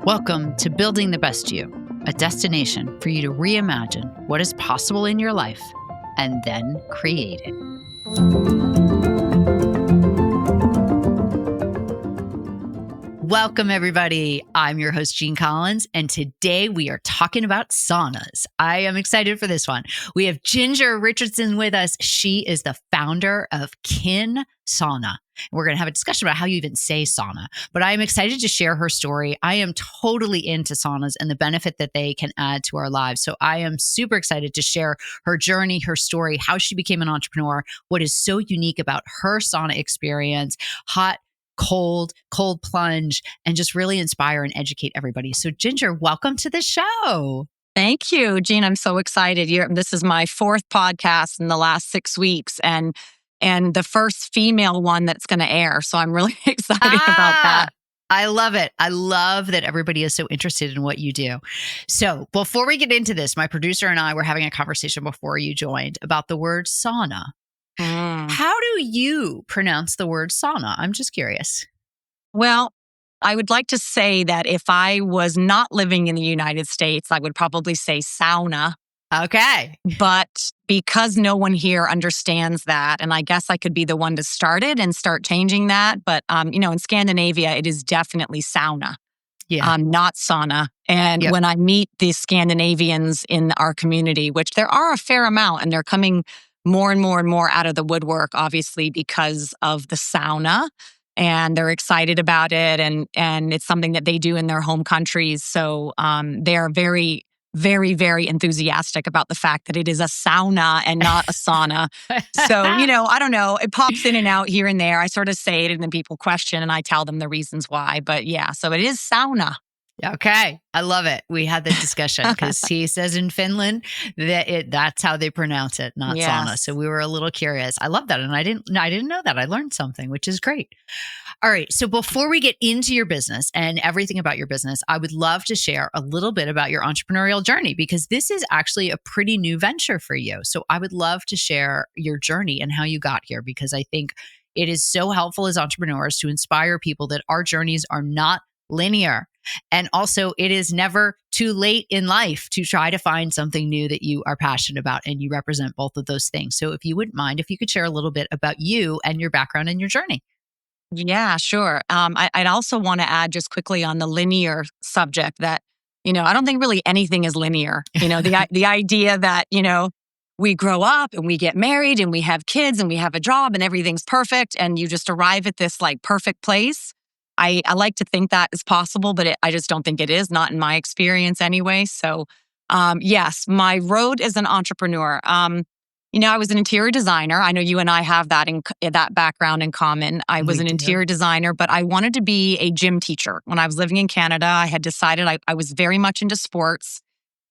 Welcome to Building the Best You, a destination for you to reimagine what is possible in your life and then create it. Welcome, everybody. I'm your host, Jean Collins, and today we are talking about saunas. I am excited for this one. We have Ginger Richardson with us. She is the founder of Kiin Sauna. We're going to have a discussion about how you even say sauna, but I am excited to share her story. I am totally into saunas and the benefit that they can add to our lives. So I am super excited to share her journey, her story, how she became an entrepreneur, what is so unique about her sauna experience, hot, cold plunge, and just really inspire and educate everybody. So Ginger, welcome to the show. Thank you, Jean. I'm so excited. This is my fourth podcast in the last 6 weeks and the first female one that's going to air. So I'm really excited about that. I love it. I love that everybody is so interested in what you do. So before we get into this, my producer and I were having a conversation before you joined about the word sauna. How do you pronounce the word sauna? I'm just curious. Well, I would like to say that if I was not living in the United States, I would probably say sauna. Okay. But because no one here understands that, and I guess I could be the one to start it and start changing that. But, in Scandinavia, it is definitely sauna, not sauna. And when I meet the Scandinavians in our community, which there are a fair amount, and they're coming more and more and more out of the woodwork, obviously, because of the sauna. And they're excited about it. And it's something that they do in their home countries. So they're very, very, very enthusiastic about the fact that it is a sauna and not a sauna. So, I don't know. It pops in and out here and there. I sort of say it and then people question and I tell them the reasons why. But yeah, so it is sauna. Okay. I love it. We had the discussion because he says in Finland that that's how they pronounce it, not sauna. So we were a little curious. I love that. And I didn't know that. I learned something, which is great. All right. So before we get into your business and everything about your business, I would love to share a little bit about your entrepreneurial journey because this is actually a pretty new venture for you. So I would love to share your journey and how you got here because I think it is so helpful as entrepreneurs to inspire people that our journeys are not linear. And also, it is never too late in life to try to find something new that you are passionate about, and you represent both of those things. So if you wouldn't mind, if you could share a little bit about you and your background and your journey. Yeah, sure. I'd also want to add just quickly on the linear subject that, I don't think really anything is linear. The idea that, we grow up and we get married and we have kids and we have a job and everything's perfect and you just arrive at this like perfect place. I like to think that is possible, but I just don't think it is, not in my experience anyway. So, yes, my road as an entrepreneur. I was an interior designer. I know you and I have that that background in common. I was an interior designer, but I wanted to be a gym teacher. When I was living in Canada, I had decided I was very much into sports,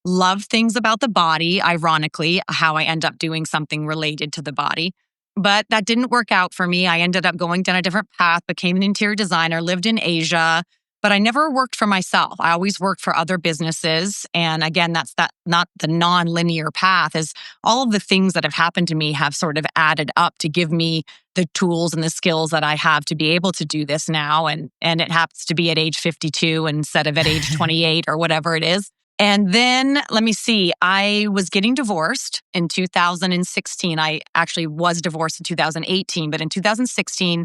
loved things about the body, ironically, how I end up doing something related to the body. But that didn't work out for me. I ended up going down a different path, became an interior designer, lived in Asia, but I never worked for myself. I always worked for other businesses. And again, that's not the non-linear path, is all of the things that have happened to me have sort of added up to give me the tools and the skills that I have to be able to do this now. And it happens to be at age 52 instead of at age 28 or whatever it is. And then, let me see, I was getting divorced in 2016. I actually was divorced in 2018, but in 2016,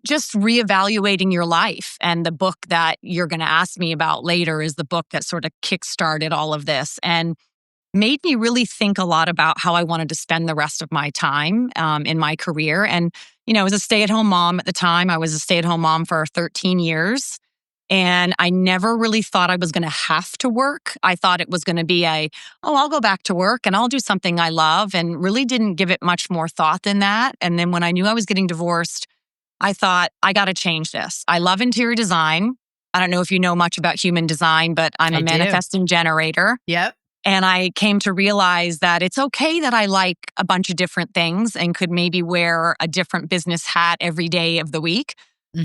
just reevaluating your life. And the book that you're going to ask me about later is the book that sort of kickstarted all of this and made me really think a lot about how I wanted to spend the rest of my time in my career. And, as a stay-at-home mom at the time, I was a stay-at-home mom for 13 years. And I never really thought I was going to have to work. I thought it was going to be I'll go back to work and I'll do something I love, and really didn't give it much more thought than that. And then when I knew I was getting divorced, I thought, I got to change this. I love interior design. I don't know if you know much about human design, but I'm a manifesting generator. Yep. And I came to realize that it's okay that I like a bunch of different things and could maybe wear a different business hat every day of the week.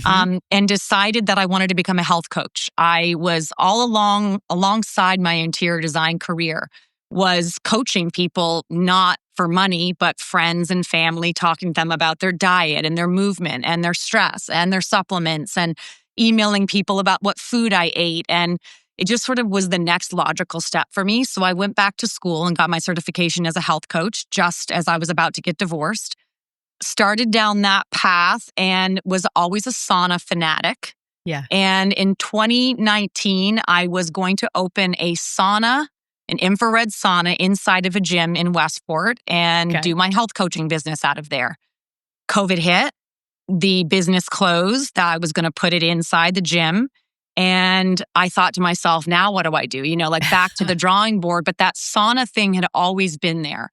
And decided that I wanted to become a health coach. I was alongside my interior design career, was coaching people not for money, but friends and family, talking to them about their diet and their movement and their stress and their supplements and emailing people about what food I ate. And it just sort of was the next logical step for me. So I went back to school and got my certification as a health coach just as I was about to get divorced. Started down that path and was always a sauna fanatic. Yeah. And in 2019, I was going to open a sauna, an infrared sauna inside of a gym in Westport and do my health coaching business out of there. COVID hit. The business closed. I was going to put it inside the gym. And I thought to myself, now what do I do? Like back to the drawing board. But that sauna thing had always been there.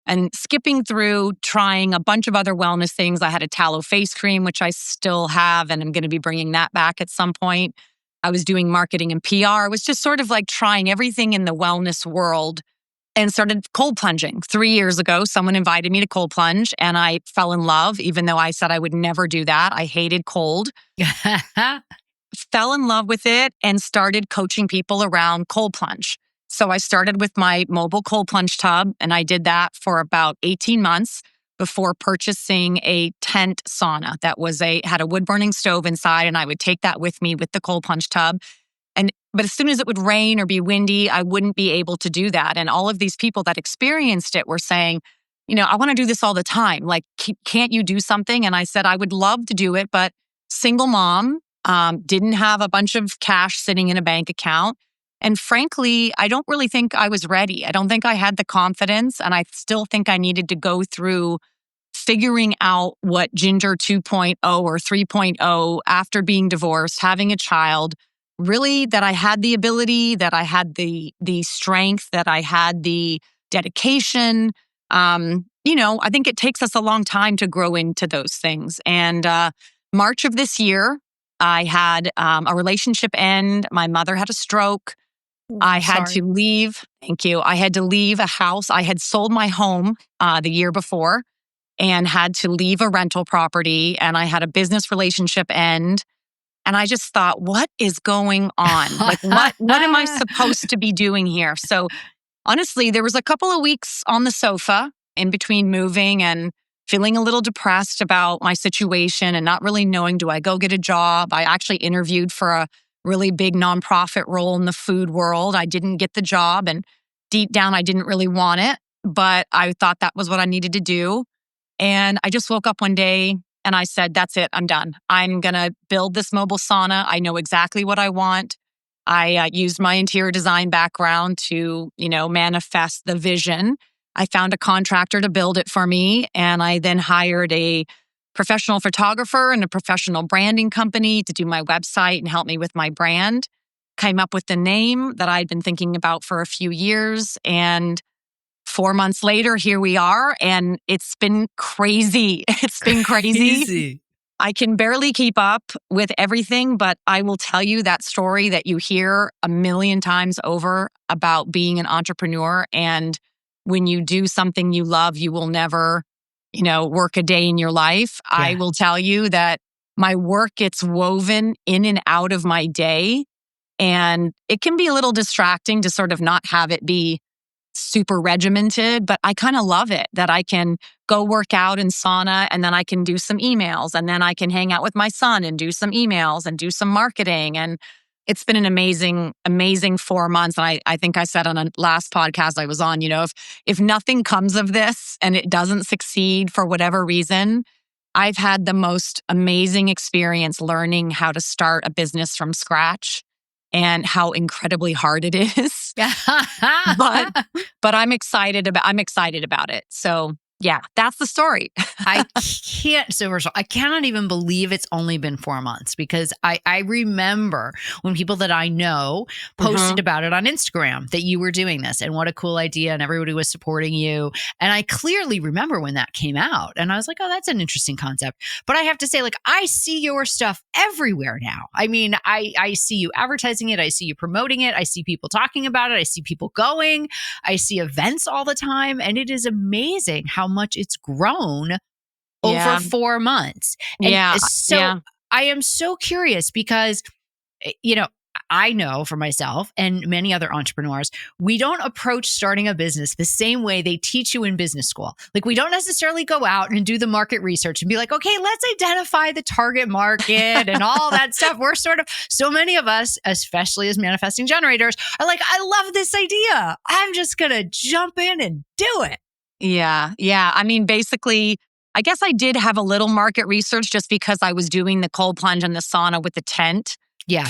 And skipping through, trying a bunch of other wellness things. I had a tallow face cream, which I still have, and I'm going to be bringing that back at some point. I was doing marketing and PR. I was just sort of like trying everything in the wellness world and started cold plunging. 3 years ago, someone invited me to cold plunge and I fell in love, even though I said I would never do that. I hated cold. Fell in love with it and started coaching people around cold plunge. So I started with my mobile cold plunge tub, and I did that for about 18 months before purchasing a tent sauna that had a wood burning stove inside, and I would take that with me with the cold plunge tub. But as soon as it would rain or be windy, I wouldn't be able to do that. And all of these people that experienced it were saying, I want to do this all the time. Like, can't you do something? And I said, I would love to do it, but single mom, didn't have a bunch of cash sitting in a bank account. And frankly, I don't really think I was ready. I don't think I had the confidence. And I still think I needed to go through figuring out what Ginger 2.0 or 3.0 after being divorced, having a child, really that I had the ability, that I had the strength, that I had the dedication. I think it takes us a long time to grow into those things. And March of this year, I had a relationship end. My mother had a stroke. I had to leave. Thank you. I had to leave a house. I had sold my home the year before and had to leave a rental property. And I had a business relationship end. And I just thought, what is going on? Like, what am I supposed to be doing here? So honestly, there was a couple of weeks on the sofa in between moving and feeling a little depressed about my situation and not really knowing, do I go get a job? I actually interviewed for a really big nonprofit role in the food world. I didn't get the job, and deep down, I didn't really want it, but I thought that was what I needed to do. And I just woke up one day and I said, that's it, I'm done. I'm going to build this mobile sauna. I know exactly what I want. I used my interior design background to, manifest the vision. I found a contractor to build it for me, and I then hired a professional photographer and a professional branding company to do my website and help me with my brand. Came up with the name that I'd been thinking about for a few years, and 4 months later, here we are, and it's been crazy. It's been crazy. I can barely keep up with everything, but I will tell you that story that you hear a million times over about being an entrepreneur. And when you do something you love, you will never, work a day in your life. Yeah. I will tell you that my work gets woven in and out of my day. And it can be a little distracting to sort of not have it be super regimented, but I kind of love it that I can go work out in sauna and then I can do some emails and then I can hang out with my son and do some emails and do some marketing. And it's been an amazing, amazing 4 months. And I think I said on a last podcast I was on, if nothing comes of this and it doesn't succeed for whatever reason, I've had the most amazing experience learning how to start a business from scratch and how incredibly hard it is. but I'm excited about it. So yeah, that's the story. I can't. So first of all, I cannot even believe it's only been 4 months, because I remember when people that I know posted about it on Instagram that you were doing this and what a cool idea, and everybody was supporting you. And I clearly remember when that came out and I was like, oh, that's an interesting concept. But I have to say, like, I see your stuff everywhere now. I mean, I see you advertising it. I see you promoting it. I see people talking about it. I see people going. I see events all the time. And it is amazing how much it's grown over 4 months. And so I am so curious because, I know for myself and many other entrepreneurs, we don't approach starting a business the same way they teach you in business school. Like, we don't necessarily go out and do the market research and be like, okay, let's identify the target market and all that stuff. We're sort of, so many of us, especially as manifesting generators, are like, I love this idea. I'm just going to jump in and do it. Yeah. Yeah. I mean, basically, I guess I did have a little market research just because I was doing the cold plunge and the sauna with the tent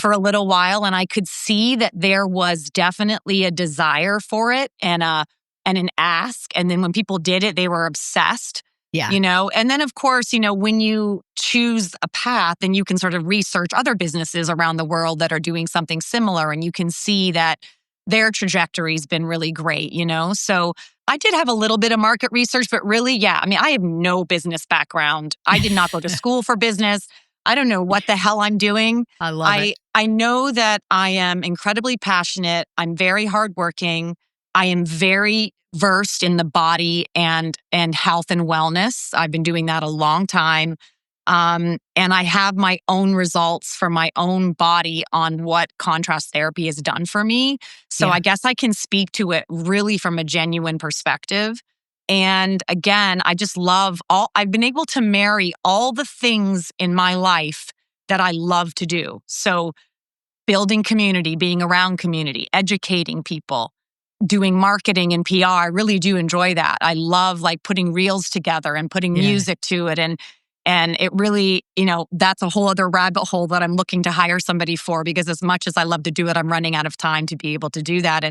for a little while. And I could see that there was definitely a desire for it and an ask. And then when people did it, they were obsessed. Yeah. And then of course, when you choose a path, then you can sort of research other businesses around the world that are doing something similar. And you can see that their trajectory's been really great, So I did have a little bit of market research, but really, yeah, I mean, I have no business background. I did not go to school for business. I don't know what the hell I'm doing. I love it. I know that I am incredibly passionate. I'm very hardworking. I am very versed in the body and health and wellness. I've been doing that a long time. And I have my own results for my own body on what contrast therapy has done for me. So I guess I can speak to it really from a genuine perspective. And again, I just love I've been able to marry all the things in my life that I love to do. So building community, being around community, educating people, doing marketing and PR. I really do enjoy that. I love like putting reels together and putting music to it. And it really, that's a whole other rabbit hole that I'm looking to hire somebody for, because as much as I love to do it, I'm running out of time to be able to do that.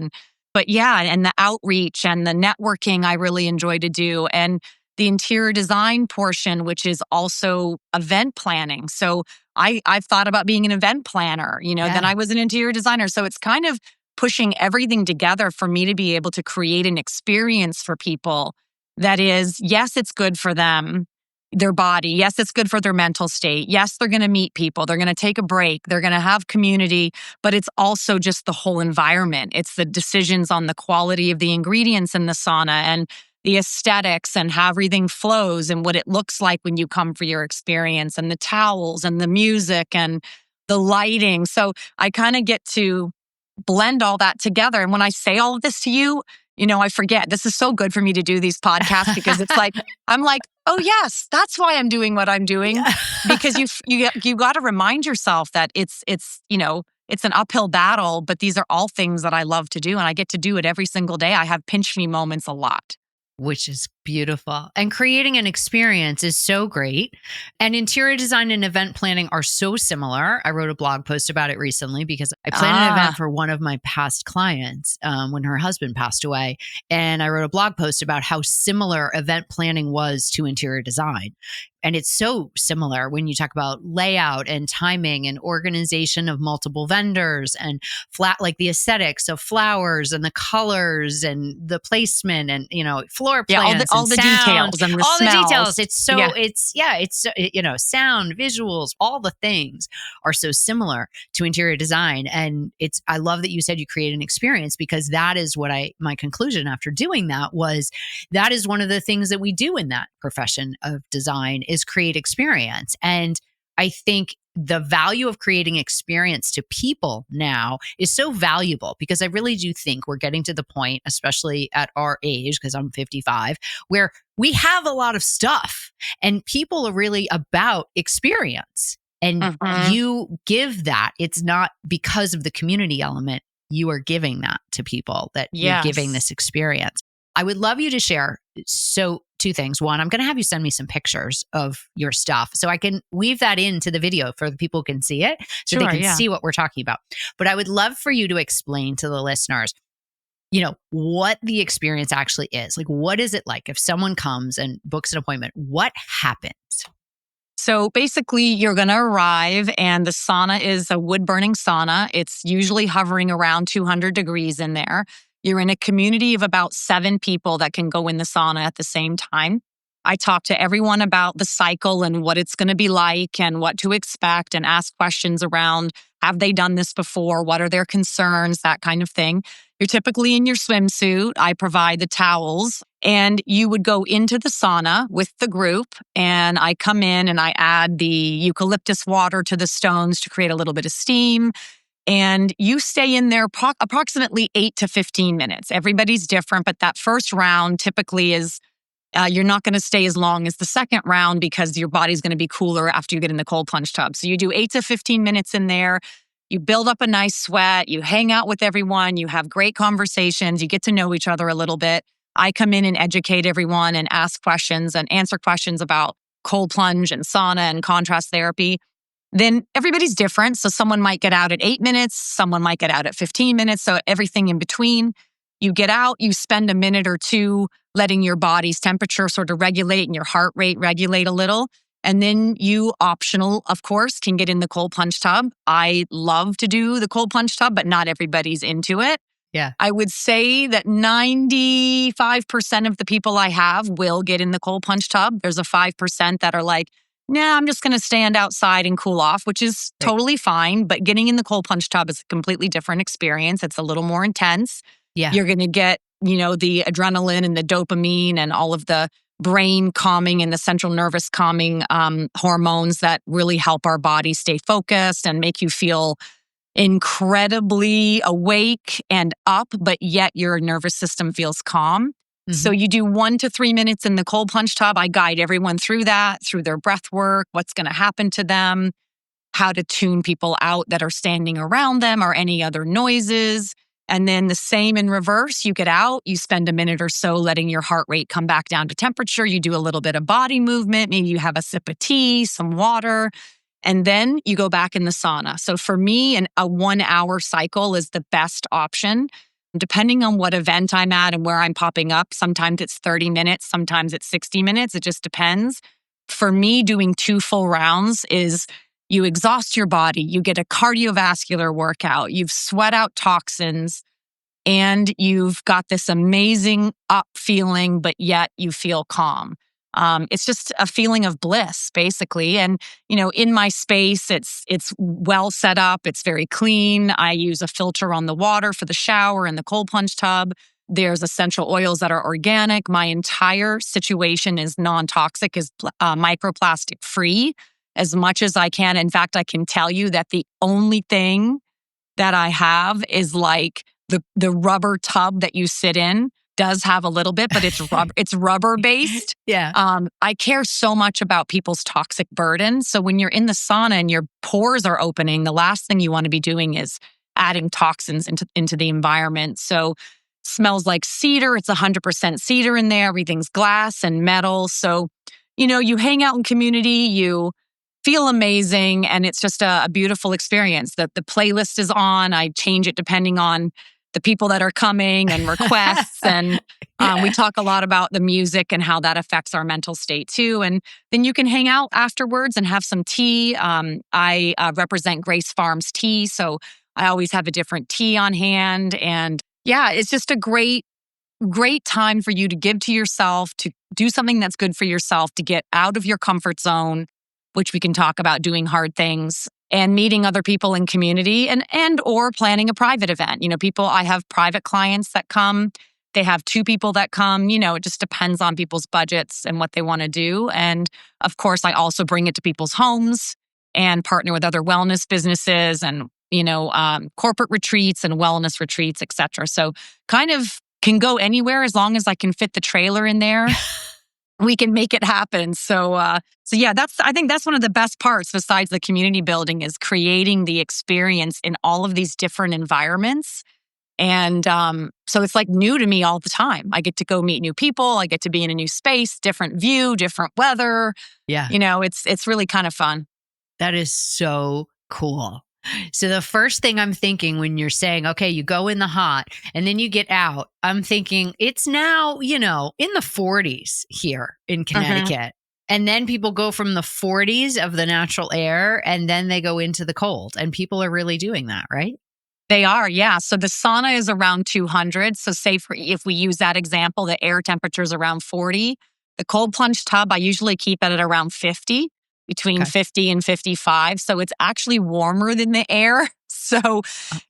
But yeah, and the outreach and the networking I really enjoy to do. And the interior design portion, which is also event planning. So I've thought about being an event planner, then I was an interior designer. So it's kind of pushing everything together for me to be able to create an experience for people that is, yes, it's good for them, their body. Yes, it's good for their mental state. Yes, they're going to meet people. They're going to take a break. They're going to have community, but it's also just the whole environment. It's the decisions on the quality of the ingredients in the sauna and the aesthetics and how everything flows and what it looks like when you come for your experience, and the towels and the music and the lighting. So I kind of get to blend all that together. And when I say all of this to you, I forget. This is so good for me to do these podcasts because it's like, I'm like, oh yes, that's why I'm doing what I'm doing. Because you got to remind yourself that it's an uphill battle, but these are all things that I love to do. And I get to do it every single day. I have pinch me moments a lot. Which is beautiful. And creating an experience is so great. And interior design and event planning are so similar. I wrote a blog post about it recently because I planned an event for one of my past clients when her husband passed away. And I wrote a blog post about how similar event planning was to interior design. And it's so similar when you talk about layout and timing and organization of multiple vendors and like the aesthetics of flowers and the colors and the placement and, floor plans, all the details and the all smells. The details. It's so, it's sound, visuals, all the things are so similar to interior design. And I love that you said you create an experience, because that is what my conclusion after doing that was, that is one of the things that we do in that profession of design is create experience. And I think the value of creating experience to people now is so valuable, because I really do think we're getting to the point, especially at our age, because I'm 55, where we have a lot of stuff and people are really about experience. And you give that. It's not because of the community element. You are giving that to people, that you're giving this experience. I would love you to share. So two things. One, I'm going to have you send me some pictures of your stuff so I can weave that into the video for the people who can see it, so they can see what we're talking about. But I would love for you to explain to the listeners, what the experience actually is. Like, what is it like if someone comes and books an appointment? What happens? So basically, you're going to arrive and the sauna is a wood-burning sauna. It's usually hovering around 200 degrees in there. You're in a community of about 7 people that can go in the sauna at the same time. I talk to everyone about the cycle and what it's going to be like and what to expect, and ask questions around, have they done this before? What are their concerns? That kind of thing. You're typically in your swimsuit. I provide the towels, and you would go into the sauna with the group, and I come in and I add the eucalyptus water to the stones to create a little bit of steam. And you stay in there approximately 8 to 15 minutes. Everybody's different, but that first round typically is you're not going to stay as long as the second round because your body's going to be cooler after you get in the cold plunge tub. So you do 8 to 15 minutes in there. You build up a nice sweat. You hang out with everyone. You have great conversations. You get to know each other a little bit. I come in and educate everyone and ask questions and answer questions about cold plunge and sauna and contrast therapy. Then everybody's different. So someone might get out at 8 minutes, someone might get out at 15 minutes. So everything in between. You get out, you spend a minute or two letting your body's temperature sort of regulate and your heart rate regulate a little. And then you, optional, of course, can get in the cold plunge tub. I love to do the cold plunge tub, but not everybody's into it. Yeah. I would say that 95% of the people I have will get in the cold plunge tub. There's a 5% that are like, nah, I'm just going to stand outside and cool off, which is totally fine. But getting in the cold plunge tub is a completely different experience. It's a little more intense. Yeah. You're going to get, the adrenaline and the dopamine and all of the brain calming and the central nervous calming hormones that really help our body stay focused and make you feel incredibly awake and up, but yet your nervous system feels calm. Mm-hmm. So you do 1 to 3 minutes in the cold plunge tub. I guide everyone through that, through their breath work, what's going to happen to them, how to tune people out that are standing around them or any other noises. And then the same in reverse, you get out, you spend a minute or so letting your heart rate come back down to temperature. You do a little bit of body movement. Maybe you have a sip of tea, some water, and then you go back in the sauna. So for me, a 1 hour cycle is the best option. Depending on what event I'm at and where I'm popping up, sometimes it's 30 minutes, sometimes it's 60 minutes. It just depends. For me, doing 2 full rounds is you exhaust your body, you get a cardiovascular workout, you've sweat out toxins, and you've got this amazing up feeling, but yet you feel calm. It's just a feeling of bliss, basically. And, in my space, it's well set up. It's very clean. I use a filter on the water for the shower and the cold plunge tub. There's essential oils that are organic. My entire situation is non-toxic, is microplastic free as much as I can. In fact, I can tell you that the only thing that I have is like the rubber tub that you sit in does have a little bit, but it's rubber based. Yeah. I care so much about people's toxic burden. So when you're in the sauna and your pores are opening, the last thing you want to be doing is adding toxins into the environment. So smells like cedar. It's 100% cedar in there. Everything's glass and metal. So, you hang out in community, you feel amazing, and it's just a beautiful experience. The playlist is on. I change it depending on the people that are coming and requests. And we talk a lot about the music and how that affects our mental state too. And then you can hang out afterwards and have some tea. I represent Grace Farms tea, so I always have a different tea on hand. And yeah, it's just a great time for you to give to yourself, to do something that's good for yourself, to get out of your comfort zone, which we can talk about doing hard things, and meeting other people in community and or planning a private event. I have private clients that come. They have 2 people that come. It just depends on people's budgets and what they want to do. And of course, I also bring it to people's homes and partner with other wellness businesses and, corporate retreats and wellness retreats, et cetera. So kind of can go anywhere as long as I can fit the trailer in there. We can make it happen. So yeah, I think that's one of the best parts besides the community building is creating the experience in all of these different environments. And so it's like new to me all the time. I get to go meet new people. I get to be in a new space, different view, different weather. Yeah. It's really kind of fun. That is so cool. So the first thing I'm thinking when you're saying, okay, you go in the hot and then you get out, I'm thinking it's now, in the 40s here in Connecticut. And then people go from the 40s of the natural air and then they go into the cold. And people are really doing that, right? They are, yeah. So the sauna is around 200. So say if we use that example, the air temperature is around 40. The cold plunge tub, I usually keep it at around 50. Between 50 and 55. So it's actually warmer than the air. So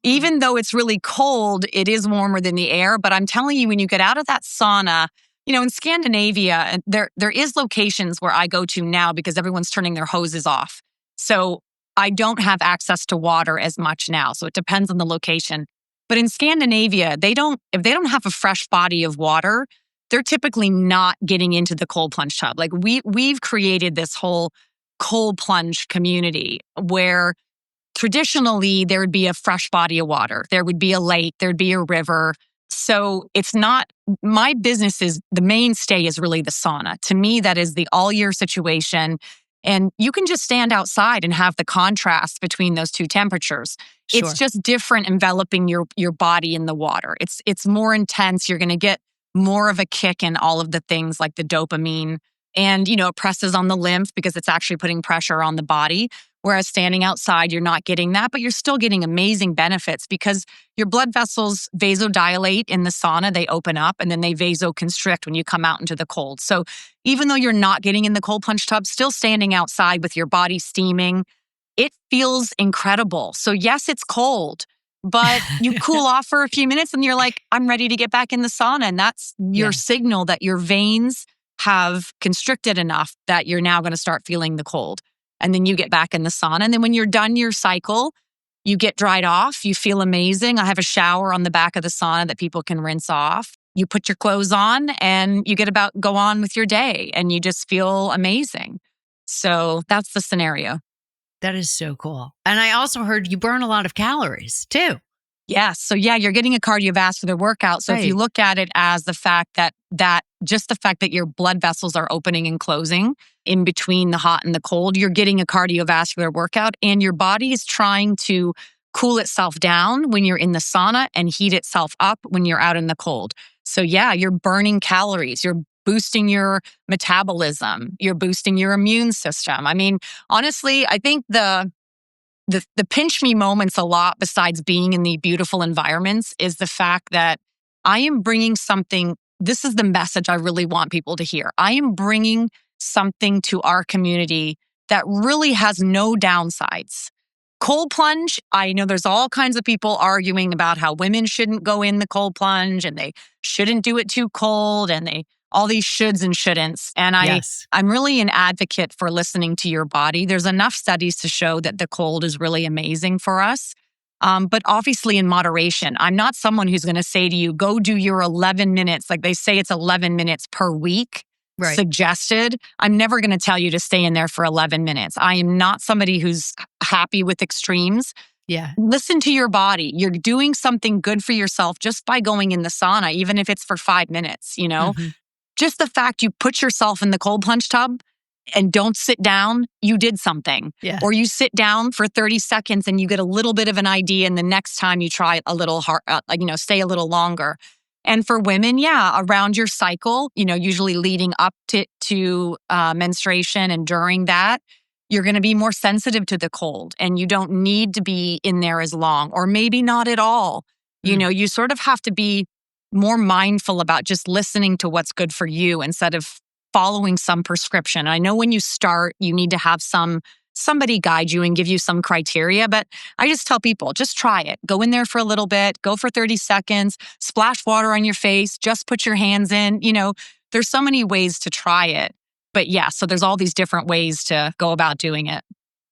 even though it's really cold, it is warmer than the air. But I'm telling you, when you get out of that sauna, in Scandinavia, there is locations where I go to now because everyone's turning their hoses off. So I don't have access to water as much now. So it depends on the location. But in Scandinavia, if they don't have a fresh body of water, they're typically not getting into the cold plunge tub. Like we've created this whole cold plunge community where traditionally there would be a fresh body of water. There would be a lake, there'd be a river. So it's not, my business is, the mainstay is really the sauna. To me, that is the all year situation. And you can just stand outside and have the contrast between those two temperatures. Sure. It's just different enveloping your body in the water. It's more intense. You're going to get more of a kick in all of the things like the dopamine. And, it presses on the lymph because it's actually putting pressure on the body. Whereas standing outside, you're not getting that, but you're still getting amazing benefits because your blood vessels vasodilate in the sauna, they open up, and then they vasoconstrict when you come out into the cold. So even though you're not getting in the cold plunge tub, still standing outside with your body steaming, it feels incredible. So yes, it's cold, but you cool off for a few minutes and you're like, I'm ready to get back in the sauna. And that's your signal that your veins have constricted enough that you're now going to start feeling the cold. And then you get back in the sauna. And then when you're done your cycle, you get dried off. You feel amazing. I have a shower on the back of the sauna that people can rinse off. You put your clothes on and you go on with your day and you just feel amazing. So that's the scenario. That is so cool. And I also heard you burn a lot of calories too. Yes. So yeah, you're getting a cardiovascular workout. So if you look at it as the fact that just the fact that your blood vessels are opening and closing in between the hot and the cold, you're getting a cardiovascular workout and your body is trying to cool itself down when you're in the sauna and heat itself up when you're out in the cold. So yeah, you're burning calories. You're boosting your metabolism. You're boosting your immune system. I mean, honestly, I think the pinch me moments a lot, besides being in the beautiful environments, is the fact that I am bringing something. This is the message I really want people to hear. I am bringing something to our community that really has no downsides. Cold plunge, I know there's all kinds of people arguing about how women shouldn't go in the cold plunge and they shouldn't do it too cold and all these shoulds and shouldn'ts. And I'm really an advocate for listening to your body. There's enough studies to show that the cold is really amazing for us. But obviously in moderation. I'm not someone who's going to say to you, go do your 11 minutes. Like they say it's 11 minutes per week suggested. I'm never going to tell you to stay in there for 11 minutes. I am not somebody who's happy with extremes. Yeah. Listen to your body. You're doing something good for yourself just by going in the sauna, even if it's for 5 minutes, Mm-hmm. Just the fact you put yourself in the cold plunge tub and don't sit down, you did something. Yeah. Or you sit down for 30 seconds and you get a little bit of an idea, and the next time you try a little hard, stay a little longer. And for women, around your cycle, usually leading up to menstruation and during that, you're going to be more sensitive to the cold and you don't need to be in there as long, or maybe not at all. You sort of have to be more mindful about just listening to what's good for you instead of following some prescription. I know when you start, you need to have somebody guide you and give you some criteria, but I just tell people, just try it. Go in there for a little bit, go for 30 seconds, splash water on your face, just put your hands in. There's so many ways to try it. But so there's all these different ways to go about doing it.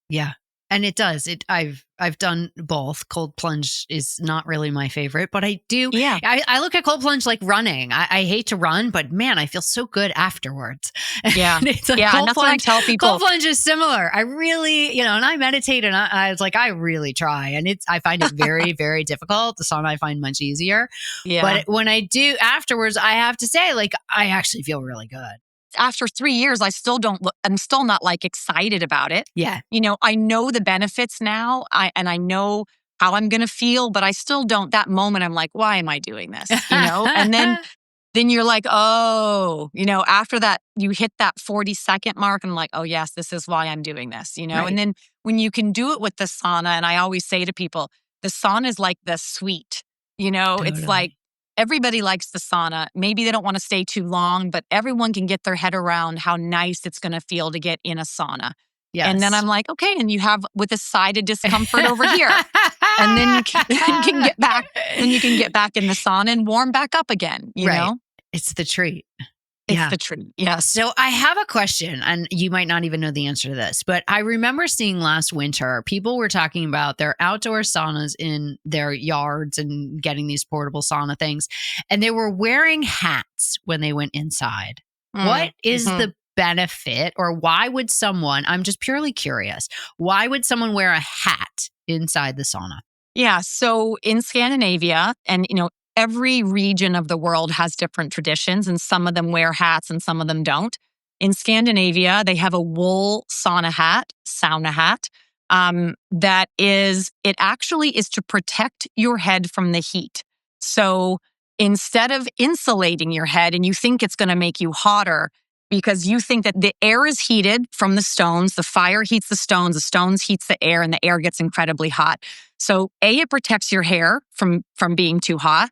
Yeah. And it does. I've done both. Cold plunge is not really my favorite, but I do. Yeah. I look at cold plunge like running. I hate to run, but man, I feel so good afterwards. Yeah. And it's like and that's what I tell people. Cold plunge is similar. I really, and I meditate and I was like, I really try. And I find it very, very difficult. The sauna I find much easier. Yeah. But when I do afterwards, I have to say, like, I actually feel really good. After 3 years, I'm still not like excited about it. Yeah. I know the benefits now and I know how I'm going to feel, but I still don't. That moment, I'm like, why am I doing this? And then you're like, oh, after that, you hit that 40-second mark and I'm like, oh yes, this is why I'm doing this, Right. And then when you can do it with the sauna, and I always say to people, the sauna is like the sweet, Totally. It's like, everybody likes the sauna. Maybe they don't want to stay too long, but everyone can get their head around how nice it's going to feel to get in a sauna. Yes. And then I'm like, okay, and you have with a side of discomfort over here. And then you can get back, and you can get back in the sauna and warm back up again, you know? It's the treat. It's the treat. Yes. So I have a question, and you might not even know the answer to this, but I remember seeing last winter, people were talking about their outdoor saunas in their yards and getting these portable sauna things, and they were wearing hats when they went inside. What is the benefit, or why would someone, I'm just purely curious, why would someone wear a hat inside the sauna? Yeah. So in Scandinavia, and every region of the world has different traditions, and some of them wear hats and some of them don't. In Scandinavia, they have a wool sauna hat, it actually is to protect your head from the heat. So instead of insulating your head and you think it's going to make you hotter, because you think that the air is heated from the stones, the fire heats the stones heats the air, and the air gets incredibly hot. So it protects your hair from being too hot.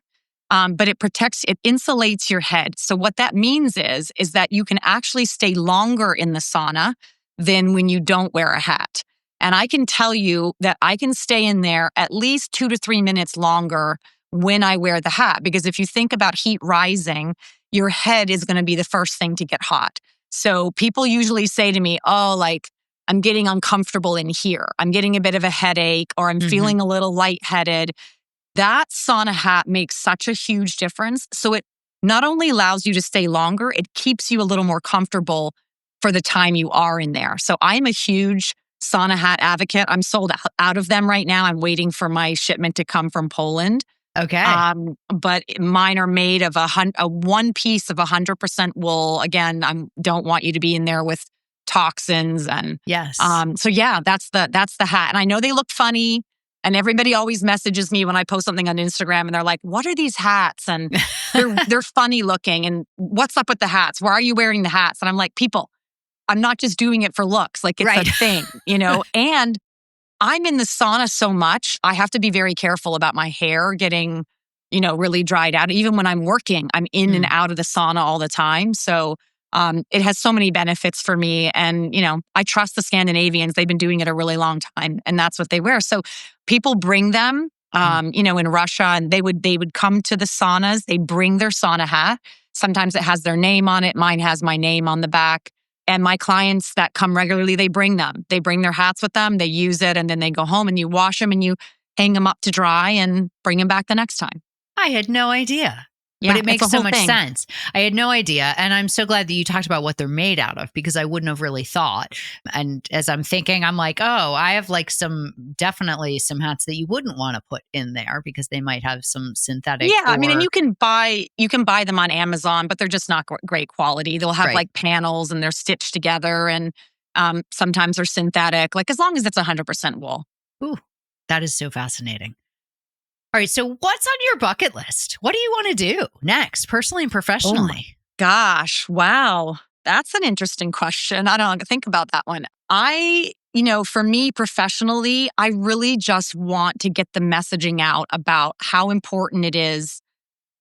But it insulates your head. So what that means is that you can actually stay longer in the sauna than when you don't wear a hat. And I can tell you that I can stay in there at least 2 to 3 minutes longer when I wear the hat. Because if you think about heat rising, your head is going to be the first thing to get hot. So people usually say to me, I'm getting uncomfortable in here. I'm getting a bit of a headache, or I'm feeling a little lightheaded. That sauna hat makes such a huge difference. So it not only allows you to stay longer, it keeps you a little more comfortable for the time you are in there. So I'm a huge sauna hat advocate. I'm sold out of them right now. I'm waiting for my shipment to come from Poland. Okay. But mine are made of a one piece of 100% wool. Again, I don't want you to be in there with toxins and yes. So yeah, that's the hat. And I know they look funny. And everybody always messages me when I post something on Instagram, and they're like, "What are these hats?" And they're funny looking. And what's up with the hats? Why are you wearing the hats? And I'm like, people, I'm not just doing it for looks. Like, it's a thing, And I'm in the sauna so much, I have to be very careful about my hair getting, really dried out. Even when I'm working, I'm in and out of the sauna all the time. So it has so many benefits for me. And, I trust the Scandinavians. They've been doing it a really long time, and that's what they wear. So people bring them, in Russia, and they would come to the saunas. They bring their sauna hat. Sometimes it has their name on it. Mine has my name on the back. And my clients that come regularly, they bring them. They bring their hats with them. They use it, and then they go home, and you wash them and you hang them up to dry and bring them back the next time. I had no idea. Yeah, but it makes so much sense. I had no idea. And I'm so glad that you talked about what they're made out of, because I wouldn't have really thought. And as I'm thinking, I'm like, I have definitely some hats that you wouldn't want to put in there because they might have some synthetic. Yeah. I mean, and you can buy them on Amazon, but they're just not great quality. They'll have panels, and they're stitched together, and sometimes they're synthetic, as long as it's 100% wool. Ooh, that is so fascinating. All right. So what's on your bucket list? What do you want to do next, personally and professionally? Oh my gosh. Wow. That's an interesting question. I don't think about that one. For me professionally, I really just want to get the messaging out about how important it is,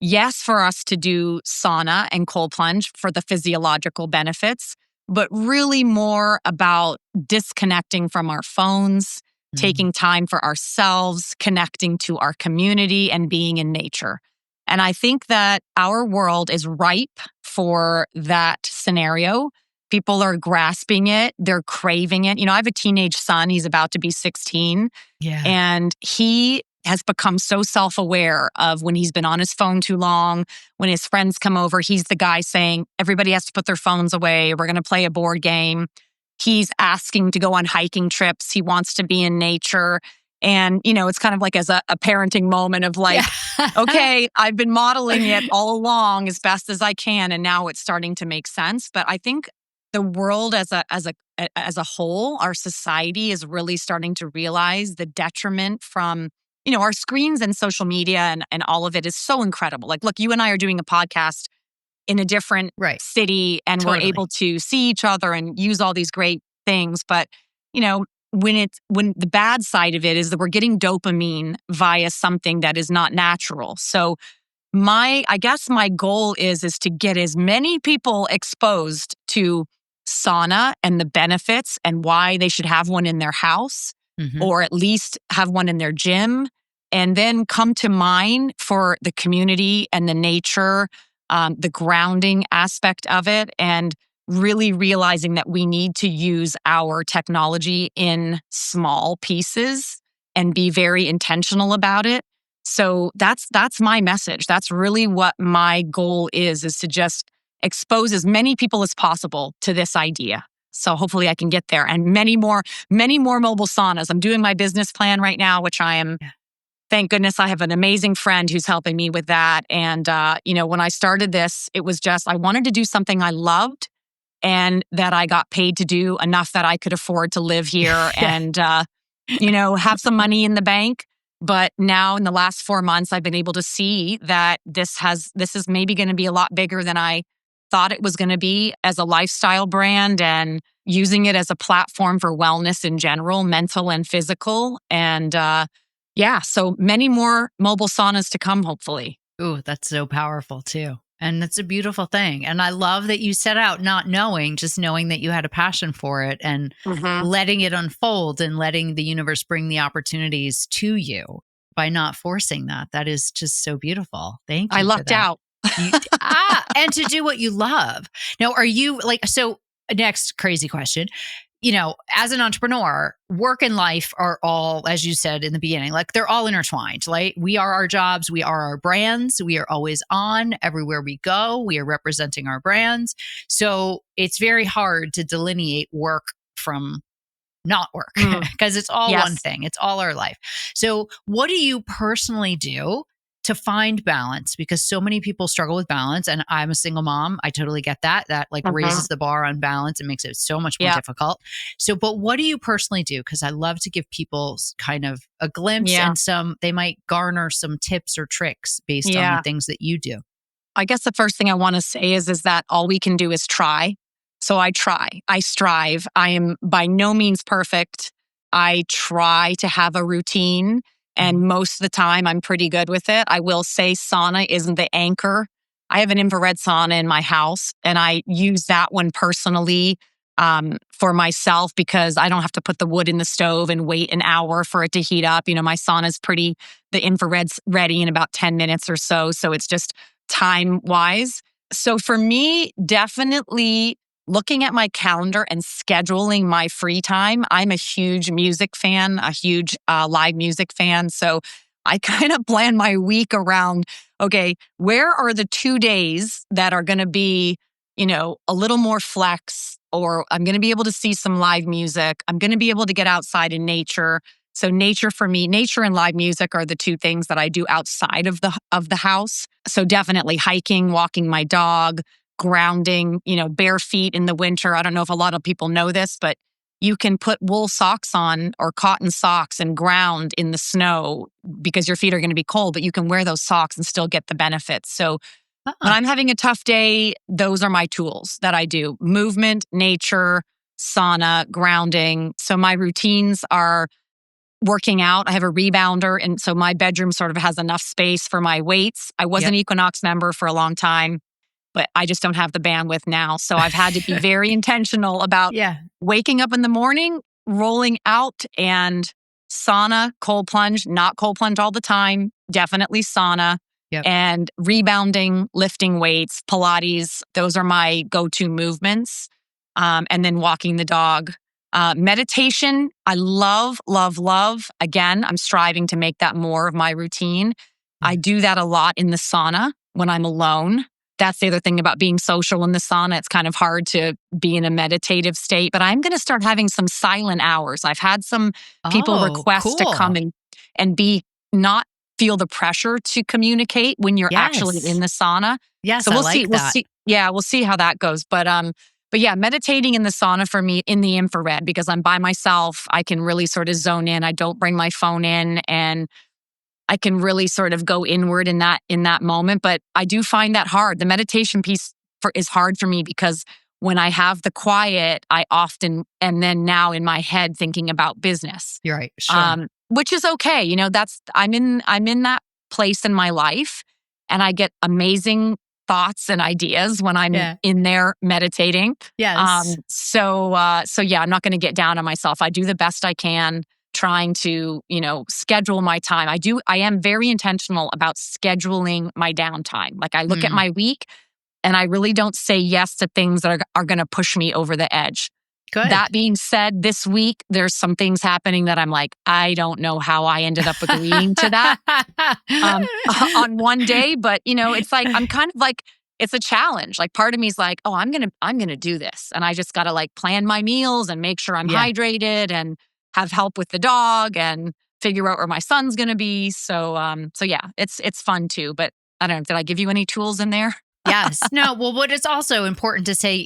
yes, for us to do sauna and cold plunge for the physiological benefits, but really more about disconnecting from our phones, taking time for ourselves, connecting to our community, and being in nature. And I think that our world is ripe for that scenario. People are grasping it. They're craving it. I have a teenage son. He's about to be 16. Yeah. And he has become so self-aware of when he's been on his phone too long. When his friends come over, he's the guy saying, everybody has to put their phones away. We're going to play a board game. He's asking to go on hiking trips. He wants to be in nature. And, it's kind of like as a parenting moment of okay, I've been modeling it all along as best as I can, and now it's starting to make sense. But I think the world as a whole, our society is really starting to realize the detriment from, our screens and social media and all of it is so incredible. Look, you and I are doing a podcast in a different city, and we're able to see each other and use all these great things. But, when the bad side of it is that we're getting dopamine via something that is not natural. So I guess my goal is to get as many people exposed to sauna and the benefits and why they should have one in their house, or at least have one in their gym, and then come to mine for the community and the nature the grounding aspect of it, and really realizing that we need to use our technology in small pieces and be very intentional about it. So that's my message. That's really what my goal is to just expose as many people as possible to this idea. So hopefully I can get there, and many more mobile saunas. I'm doing my business plan right now, which I am, thank goodness I have an amazing friend who's helping me with that. And, when I started this, it was just, I wanted to do something I loved and that I got paid to do enough that I could afford to live here and, have some money in the bank. But now in the last 4 months, I've been able to see that this is maybe going to be a lot bigger than I thought it was going to be as a lifestyle brand, and using it as a platform for wellness in general, mental and physical. And so many more mobile saunas to come, hopefully. Ooh, that's so powerful too. And that's a beautiful thing. And I love that you set out not knowing, just knowing that you had a passion for it and letting it unfold and letting the universe bring the opportunities to you by not forcing that. That is just so beautiful. Thank you. I lucked out. And to do what you love. Now, are you so next crazy question, as an entrepreneur, work and life are all, as you said in the beginning, they're all intertwined. Like, we are our jobs, we are our brands, we are always on everywhere we go, we are representing our brands. So it's very hard to delineate work from not work because it's all one thing. It's all our life. So what do you personally do to find balance? Because so many people struggle with balance, and I'm a single mom. I totally get that. That raises the bar on balance and makes it so much more difficult. So, but what do you personally do? Because I love to give people kind of a glimpse and they might garner some tips or tricks based on the things that you do. I guess the first thing I want to say is that all we can do is try. So I try, I strive. I am by no means perfect. I try to have a routine, and most of the time I'm pretty good with it. I will say sauna isn't the anchor. I have an infrared sauna in my house, and I use that one personally for myself because I don't have to put the wood in the stove and wait an hour for it to heat up. My sauna's the infrared's ready in about 10 minutes or so. So it's just time wise. So for me, definitely looking at my calendar and scheduling my free time. I'm a huge music fan, a huge live music fan. So I kind of plan my week around, okay, where are the 2 days that are going to be, a little more flex, or I'm going to be able to see some live music. I'm going to be able to get outside in nature. So nature for me, nature and live music are the two things that I do outside of the house. So definitely hiking, walking my dog, grounding, bare feet in the winter. I don't know if a lot of people know this, but you can put wool socks on or cotton socks and ground in the snow because your feet are going to be cold, but you can wear those socks and still get the benefits. So when I'm having a tough day, those are my tools that I do: movement, nature, sauna, grounding. So my routines are working out. I have a rebounder, and so my bedroom sort of has enough space for my weights. I was an Equinox member for a long time, but I just don't have the bandwidth now. So I've had to be very intentional about waking up in the morning, rolling out, and sauna, cold plunge, not cold plunge all the time, definitely sauna, and rebounding, lifting weights, Pilates. Those are my go-to movements. And then walking the dog. Meditation, I love, love, love. Again, I'm striving to make that more of my routine. I do that a lot in the sauna when I'm alone. That's the other thing about being social in the sauna. It's kind of hard to be in a meditative state, but I'm going to start having some silent hours. I've had some people request to come and not feel the pressure to communicate when you're actually in the sauna. Yes, so we'll I see. like We'll that. see. Yeah, we'll see how that goes. But yeah, meditating in the sauna for me in the infrared, because I'm by myself, I can really sort of zone in. I don't bring my phone in, and I can really sort of go inward in that moment. But I do find that hard. The meditation piece is hard for me because when I have the quiet, I often am then now in my head thinking about business. You're right. Sure. Which is okay. I'm in that place in my life, and I get amazing thoughts and ideas when I'm in there meditating. Yes. So yeah, I'm not going to get down on myself. I do the best I can, trying to, schedule my time. I am very intentional about scheduling my downtime. Like I look at my week and I really don't say yes to things that are going to push me over the edge. Good. That being said, this week, there's some things happening that I'm like, I don't know how I ended up agreeing to that on one day. But, it's like, I'm kind of like, it's a challenge. Like part of me is like, oh, I'm going to do this. And I just got to like plan my meals and make sure I'm hydrated and have help with the dog and figure out where my son's going to be. So yeah, it's fun too. But I don't know, did I give you any tools in there? Yes. No. Well, what is also important to say,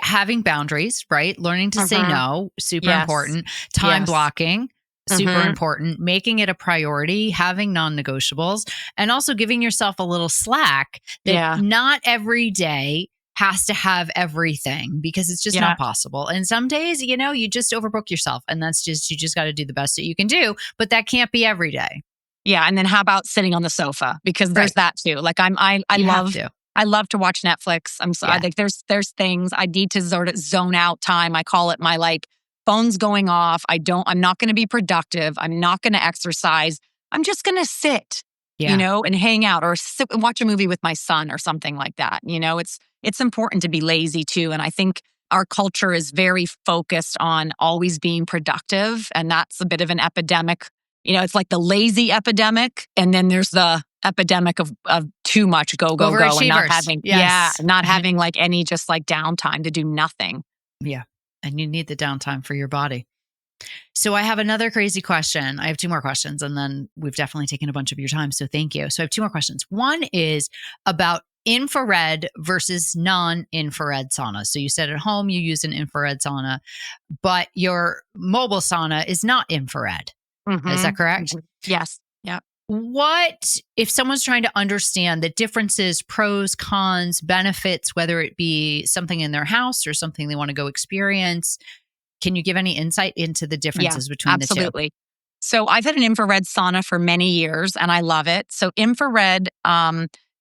having boundaries, right? Learning to say no, super important. Time blocking, super important. Making it a priority, having non-negotiables, and also giving yourself a little slack that not every day has to have everything because it's just not possible. And some days, you just overbook yourself and you just got to do the best that you can do, but that can't be every day. Yeah. And then how about sitting on the sofa? Because there's that too. Like I love to watch Netflix. I'm sorry. Like there's things I need to sort of zone out time. I call it my like phone's going off. I'm not going to be productive. I'm not going to exercise. I'm just going to sit, and hang out or sit and watch a movie with my son or something like that. It's important to be lazy too. And I think our culture is very focused on always being productive. And that's a bit of an epidemic. It's like the lazy epidemic. And then there's the epidemic of too much go, and not having, not having like any just like downtime to do nothing. Yeah. And you need the downtime for your body. So I have another crazy question. I have two more questions and then we've definitely taken a bunch of your time. So thank you. So I have two more questions. One is about infrared versus non-infrared sauna. So you said at home you use an infrared sauna, but your mobile sauna is not infrared. Is that correct? Yes. Yeah. What if someone's trying to understand the differences, pros, cons, benefits, whether it be something in their house or something they want to go experience? Can you give any insight into the differences between the two? Absolutely. So I've had an infrared sauna for many years and I love it. So infrared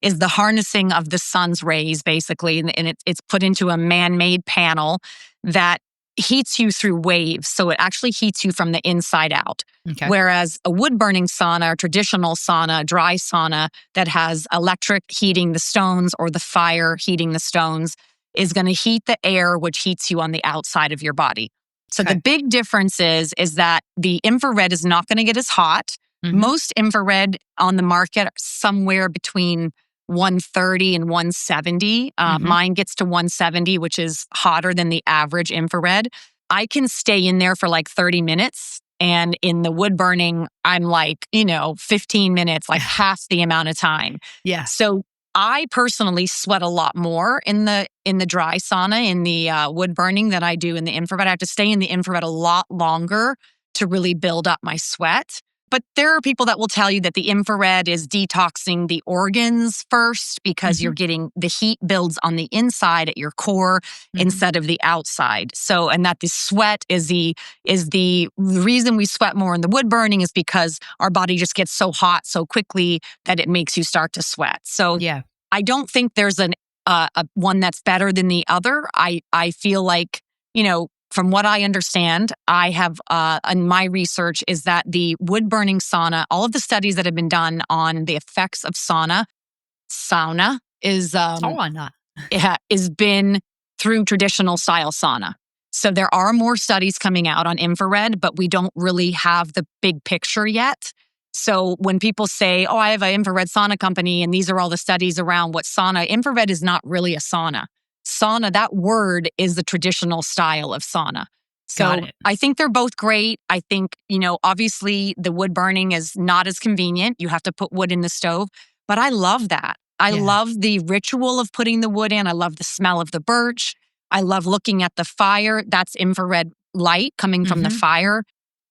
is the harnessing of the sun's rays, basically, and it's put into a man-made panel that heats you through waves. So it actually heats you from the inside out. Okay. Whereas a wood-burning sauna, or traditional sauna, dry sauna that has electric heating the stones or the fire heating the stones is going to heat the air, which heats you on the outside of your body. So the big difference is that the infrared is not going to get as hot. Most infrared on the market are somewhere between 130 and 170. Mine gets to 170, which is hotter than the average infrared. I can stay in there for like 30 minutes. And in the wood burning, I'm like, 15 minutes, like half the amount of time. Yeah. So I personally sweat a lot more in the dry sauna, in the wood burning than I do in the infrared. I have to stay in the infrared a lot longer to really build up my sweat. But there are people that will tell you that the infrared is detoxing the organs first because you're getting the heat builds on the inside at your core instead of the outside. So, and that the sweat is the reason we sweat more in the wood burning is because our body just gets so hot so quickly that it makes you start to sweat. So I don't think there's a one that's better than the other. I feel like, from what I understand, I have, in my research, is that the wood-burning sauna, all of the studies that have been done on the effects of sauna is is been through traditional style sauna. So there are more studies coming out on infrared, but we don't really have the big picture yet. So when people say, oh, I have an infrared sauna company, and these are all the studies around what sauna, infrared is not really a sauna. Sauna, that word is the traditional style of sauna. So I think they're both great. I think, obviously the wood burning is not as convenient. You have to put wood in the stove, but I love that. I love the ritual of putting the wood in. I love the smell of the birch. I love looking at the fire. That's infrared light coming from the fire.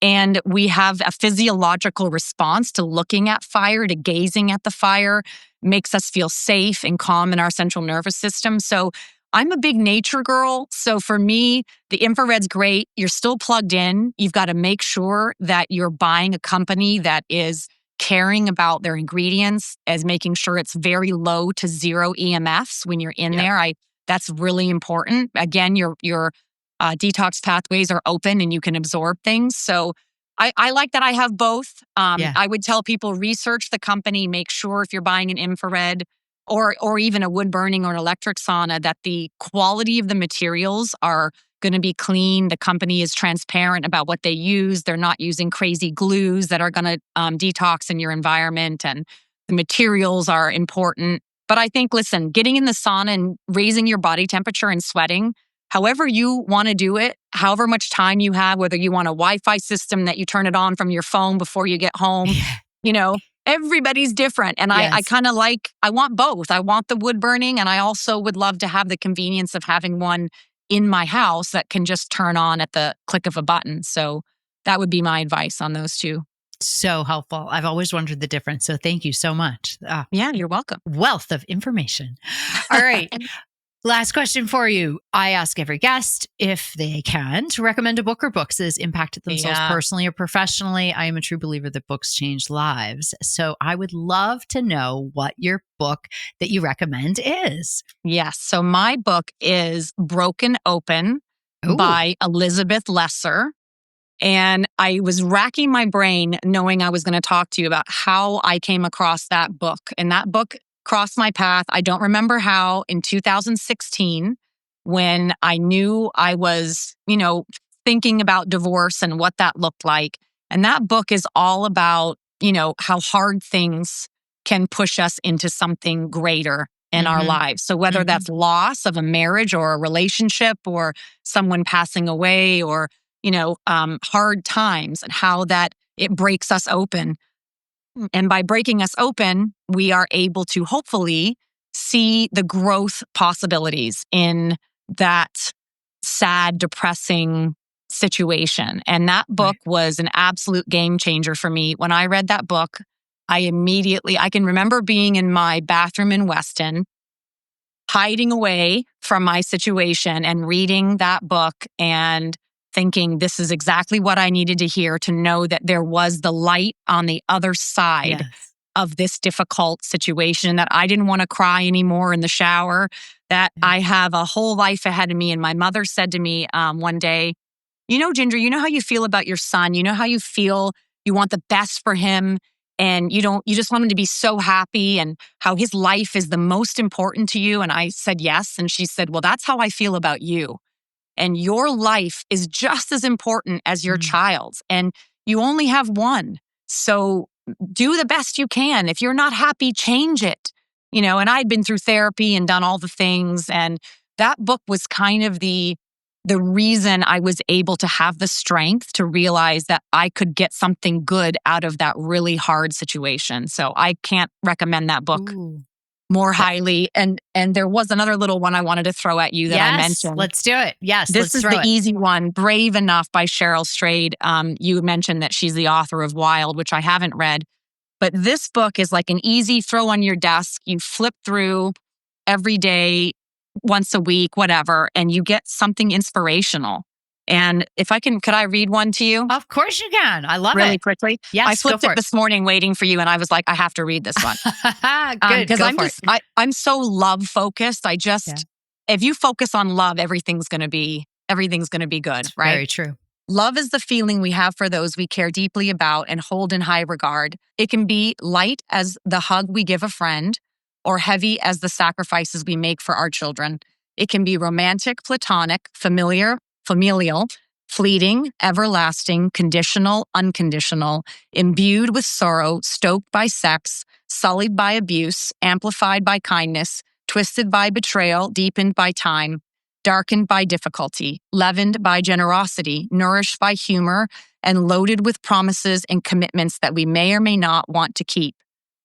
And we have a physiological response to looking at fire, to gazing at the fire, makes us feel safe and calm in our central nervous system. So I'm a big nature girl. So for me, the infrared's great. You're still plugged in. You've got to make sure that you're buying a company that is caring about their ingredients, as making sure it's very low to zero EMFs when you're in there. That's really important. Again, your detox pathways are open and you can absorb things. So I like that I have both. Yeah. I would tell people research the company, make sure if you're buying an infrared or even a wood burning or an electric sauna that the quality of the materials are going to be clean. The company is transparent about what they use. They're not using crazy glues that are going to detox in your environment, and the materials are important. But I think, listen, getting in the sauna and raising your body temperature and sweating, however you want to do it, however much time you have, whether you want a Wi-Fi system that you turn it on from your phone before you get home, you know, everybody's different. And I kind of I want both. I want the wood burning, and I also would love to have the convenience of having one in my house that can just turn on at the click of a button. So that would be my advice on those two. So helpful. I've always wondered the difference. So thank you so much. Yeah, you're welcome. Wealth of information. All right. Last question for you. I ask every guest, if they can, to recommend a book or books that has impacted themselves personally or professionally. I am a true believer that books change lives. So I would love to know what your book that you recommend is. Yes. So my book is Broken Open by Elizabeth Lesser. And I was racking my brain knowing I was going to talk to you about how I came across that book. And that book crossed my path. I don't remember how, in 2016, when I knew I was, thinking about divorce and what that looked like. And that book is all about, how hard things can push us into something greater in our lives. So whether that's loss of a marriage or a relationship or someone passing away or hard times, and how that it breaks us open. And by breaking us open, we are able to hopefully see the growth possibilities in that sad, depressing situation. And that book was an absolute game changer for me. When I read that book, I can remember being in my bathroom in Weston, hiding away from my situation and reading that book and thinking this is exactly what I needed to hear, to know that there was the light on the other side of this difficult situation, that I didn't want to cry anymore in the shower, that I have a whole life ahead of me. And my mother said to me one day, Ginger, you know how you feel about your son? You know how you feel you want the best for him, and you just want him to be so happy, and how his life is the most important to you? And I said, yes. And she said, well, that's how I feel about you. And your life is just as important as your child's. And you only have one. So do the best you can. If you're not happy, change it. And I'd been through therapy and done all the things. And that book was kind of the reason I was able to have the strength to realize that I could get something good out of that really hard situation. So I can't recommend that book more highly. And there was another little one I wanted to throw at you that I mentioned. Let's do it. Yes, this is the easy one. Brave Enough by Cheryl Strayed. You mentioned that she's the author of Wild, which I haven't read. But this book is like an easy throw on your desk. You flip through every day, once a week, whatever, and you get something inspirational. And if I can, could I read one to you? Of course you can. I love it. Really quickly? Yes, I flipped it this morning waiting for you, and I was like, I have to read this one. Good, because I'm so love focused. If you focus on love, everything's going to be good, right? Very true. Love is the feeling we have for those we care deeply about and hold in high regard. It can be light as the hug we give a friend, or heavy as the sacrifices we make for our children. It can be romantic, platonic, familial, fleeting, everlasting, conditional, unconditional, imbued with sorrow, stoked by sex, sullied by abuse, amplified by kindness, twisted by betrayal, deepened by time, darkened by difficulty, leavened by generosity, nourished by humor, and loaded with promises and commitments that we may or may not want to keep.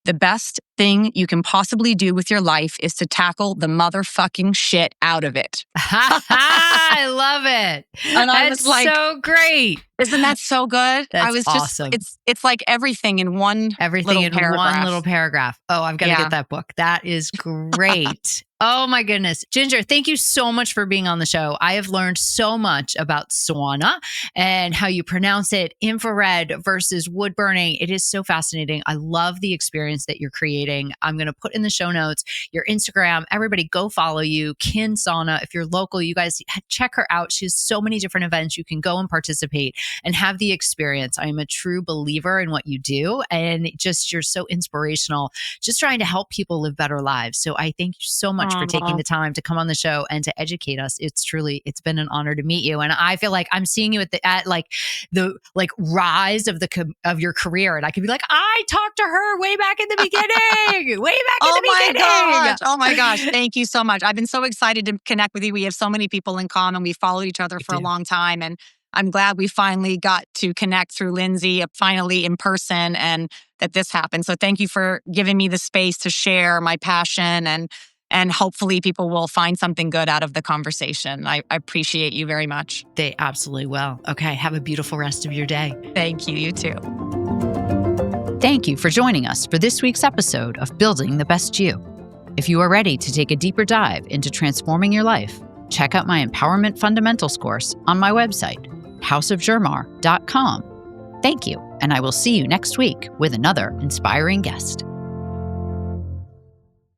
The best thing you can possibly do with your life is to tackle the motherfucking shit out of it. I love it. And I was like, so great. Isn't that so good? That's awesome. It's like everything in one little paragraph. Oh, I've got to get that book. That is great. Oh my goodness. Ginger, thank you so much for being on the show. I have learned so much about sauna and how you pronounce it, infrared versus wood burning. It is so fascinating. I love the experience that you're creating. exciting. I'm going to put in the show notes your Instagram. Everybody go follow you. Kiin Sauna. If you're local, you guys check her out. She has so many different events. You can go and participate and have the experience. I am a true believer in what you do. And just, you're so inspirational, just trying to help people live better lives. So I thank you so much for taking the time to come on the show and to educate us. It's been an honor to meet you. And I feel like I'm seeing you at the rise of your career. And I could be like, I talked to her way back in the beginning, way back in the beginning. Oh my gosh. Thank you so much. I've been so excited to connect with you. We have so many people in common. We followed each other for a long time. And I'm glad we finally got to connect through Lindsay, finally in person, and that this happened. So thank you for giving me the space to share my passion, and hopefully people will find something good out of the conversation. I appreciate you very much. They absolutely will. Okay. Have a beautiful rest of your day. Thank you. You too. Thank you for joining us for this week's episode of Building the Best You. If you are ready to take a deeper dive into transforming your life, check out my Empowerment Fundamentals course on my website, houseofgermar.com. Thank you, and I will see you next week with another inspiring guest.